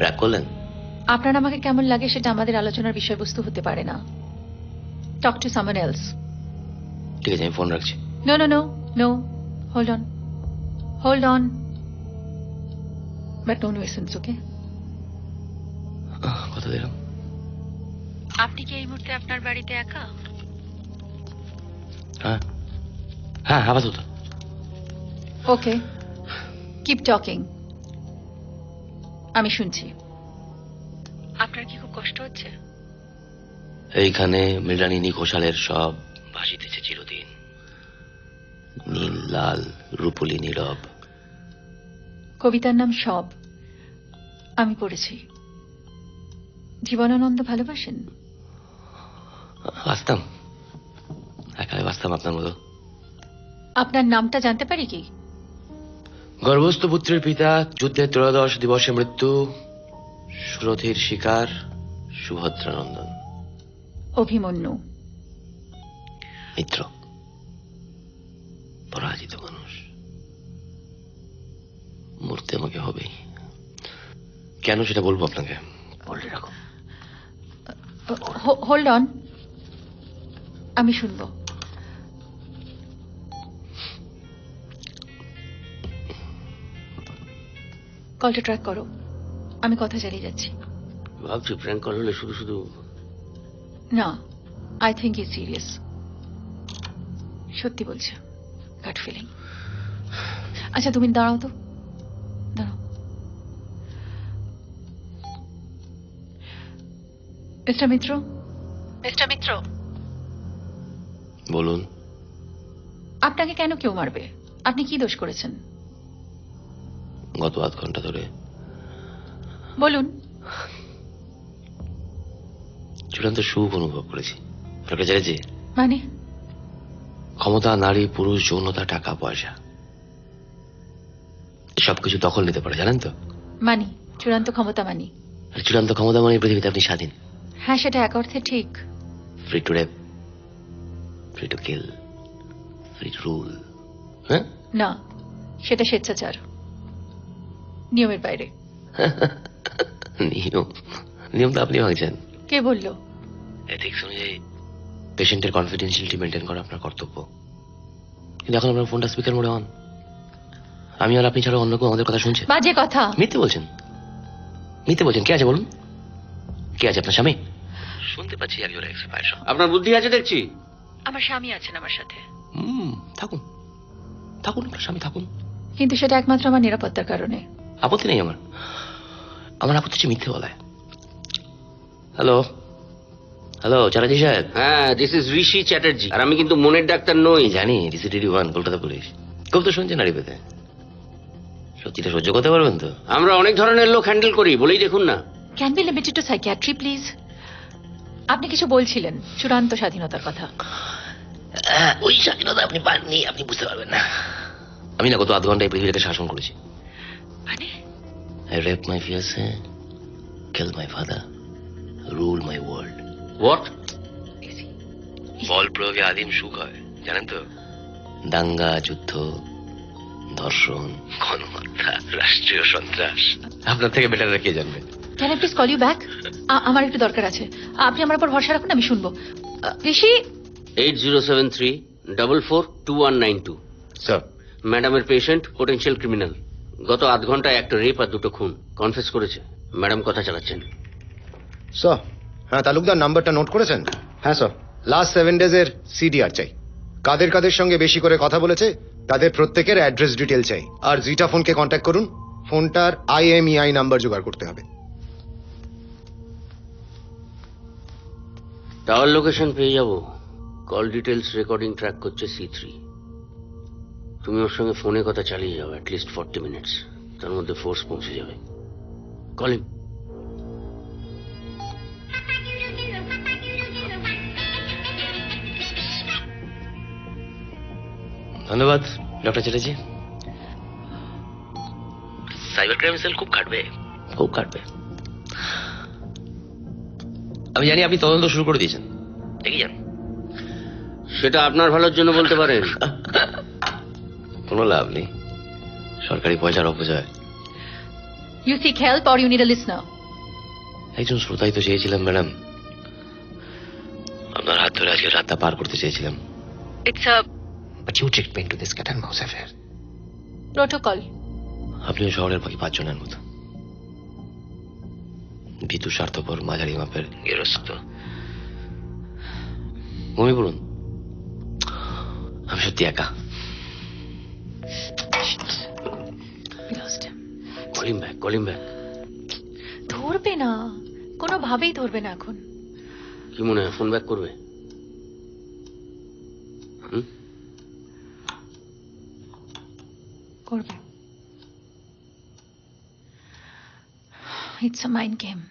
রাগ করলেন? আপনার আমাকে কেমন লাগে সেটা আমাদের আলোচনার বিষয়বস্তু হতে পারে না। Talk to someone else. ঠিক আছে, আমি ফোন রাখছি। No no no no, hold on, hold on, but no nuisance, okay? কথা দিলাম। আপনি কি এই মুহূর্তে আপনার বাড়িতে একা? হ্যাঁ হ্যাঁ, আপাতত। ওকে, কিপ টকিং, আমি শুনছি। আপনার কি খুব কষ্ট হচ্ছে? এইখানে মৃণালিনী ঘোষালের সব ভাসিতেছে চিরদিন, নীল লাল রূপলি নীরব। কবিতার নাম সব, আমি পড়েছি। জীবনানন্দ ভালোবাসেন? বাঁচতাম, একাই বাঁচতাম আপনার মতো। আপনার নামটা জানতে পারি কি? গর্ভস্থ পুত্রের পিতা, যুদ্ধের 13 দিবসে মৃত্যু, সুরথির শিকার, সুভদ্রানন্দন। অভিমন্যু। মিত্র, পরাজিত মানুষ, মরতে আমাকে হবেই। কেন সেটা বলবো আপনাকে, বলে রাখো। হোল্ড অন, আমি শুনবো। কলটা ট্র্যাক করো, আমি কথা চালিয়ে যাচ্ছি। ভাবছি প্র্যাঙ্ক কল হলে শুধু শুধু। না, আই থিঙ্ক ইজ সিরিয়াস। সত্যি বলছে, গাট ফিলিং। আচ্ছা তুমি দাঁড়াও তো, দাঁড়াও। মিস্টার মিত্র, মিস্টার মিত্র, বলুন। আপনাকে কেন কেউ মারবে? আপনি কি দোষ করেছেন? গত আধ ঘন্টা ধরে বলুন। চূড়ান্ত সুখ অনুভব করেছি। আপনাকে জেনেছি, মানে? ক্ষমতা, নারী, পুরুষ, যৌনতা, টাকা পয়সা, সবকিছু দখল নিতে পারে, জানেন তো? মানি, চূড়ান্ত ক্ষমতা মানি। আর চূড়ান্ত ক্ষমতা মানে পৃথিবীতে আপনি স্বাধীন। হ্যাঁ, সেটা এক অর্থে ঠিক। Free to rape, free to kill, free to rule. হ্যাঁ, না, সেটা স্বেচ্ছাচার, নিয়মের বাইরে। নিয়ম, নিয়ম তো আপনি ভাঙছেন। কে বললো? এথিক্স অনুযায়ী পেশেন্টের কনফিডেন্সিয়ালিটি মেনটেন করা আপনার কর্তব্য। কিন্তু এখন আপনার ফোনটা স্পিকার মোডে অন। আমি আর আপনি ছাড়া অন্য কেউ আমাদের কথা শুনছে? বাজে কথা। মিথ্যে বলছেন, মিথ্যে বলছেন। কে আছে বলুন? কে আছে? আপনার স্বামী? শুনতে পাচ্ছি একজন এক্সপায়ার। আপনার বুদ্ধি আছে দেখছি। আমার স্বামী আছেন আমার সাথে। থাকুন, থাকুন, আপনার স্বামী থাকুন। কিন্তু সেটা একমাত্র আমার নিরাপত্তার কারণে। আপত্তি নেই আমার, আমার আপত্তি হচ্ছে মিথ্যে বলায়। হ্যালো, হ্যালো চ্যাটার্জি সাহেব। হ্যাঁ, দিস ইজ ঋষি চ্যাটার্জি। আর আমি কিন্তু মনের ডাক্তার নই। জানি, ডিসিডিডি 1 কলকাতা পুলিশ। খুব তো শুনছেন নারী পেতে, সত্যিটা সহ্য করতে পারবেন তো? আমরা অনেক ধরনের লোক হ্যান্ডেল করি, বলেই দেখুন না। Can be limited to psychiatry please? আপনি কিছু বলছিলেন চূড়ান্ত স্বাধীনতার কথা। ওই স্বাধীনতা আপনি পাননি, আপনি বুঝতে পারবেন না। আমি না গত আধ ঘন্টায় পৃথিবীটাকে শাসন করেছি। মানে? I raped my fiancé, killed my father, ruled my world. What? বল প্রয়োগে আদিম সুখ হয়, জানেন তো? দাঙ্গা, যুদ্ধ, ধর্ষণ, গণহত্যা, রাষ্ট্রীয় সন্ত্রাস। আপনার থেকে বেটার কে জানবে? Can I please call you back? আমার একটু দরকার আছে। আপনি আমার উপর ভরসা রাখুন, আমি শুনবো। ঋষি। 8073442192। স্যার, ম্যাডামের পেশেন্ট পোটেনশিয়াল ক্রিমিনাল। গত আধ ঘন্টায় একটা রেপ আর 2 খুন কনফেস করেছে। ম্যাডাম কথা চালাচ্ছেন। স্যার, হ্যাঁ তালুকদার নাম্বারটা নোট করেছেন? হ্যাঁ স্যার। লাস্ট 7 ডেজের সিডিআর চাই। কাদের কাদের সঙ্গে বেশি করে কথা বলেছে তাদের প্রত্যেকের অ্যাড্রেস ডিটেল চাই। আর জিটা ফোনকে কন্ট্যাক্ট করুন, ফোনটার IMEI নাম্বার জোগাড় করতে হবে। টাওয়ার লোকেশন পেয়ে যাব। কল ডিটেলস রেকর্ডিং ট্র্যাক করছে C3। তুমি ওর সঙ্গে ফোনে কথা চালিয়ে যাও অ্যাটলিস্ট 40 মিনিটস। তার মধ্যে ফোর্স পৌঁছে যাবে। Call him. ধন্যবাদ doctor Chatterjee. Cyber crime cell খুব খাটবে, খুব খাটবে। আমি জানি আপনি তদন্ত শুরু করে দিয়েছেন, দেখি যান। সেটা আপনার ভালোর জন্য বলতে পারেন। কোনো লাভ নেই, সরকারি পয়সার অপচয়। You seek help or you need a listener? একজন শ্রোতাই তো চেয়েছিলাম ম্যাডাম, আপনার হাত ধরে আজকে রাতটা পার করতে চেয়েছিলাম। It's a But you tricked me into this cat and mouse affair. protocol. আপনিও শহরের বাকি 5 জনের মতো ভীতু, স্বার্থপর, মাঝারি মাপের গেরস্ত। ঘুমিয়ে পড়ুন, আমি সত্যি একা। We lost him. Call him back. ধরবে না, কোনোভাবেই ধরবে না এখন। কি মনে হয় ফোন ব্যাক করবে? করবে। It's a mind game.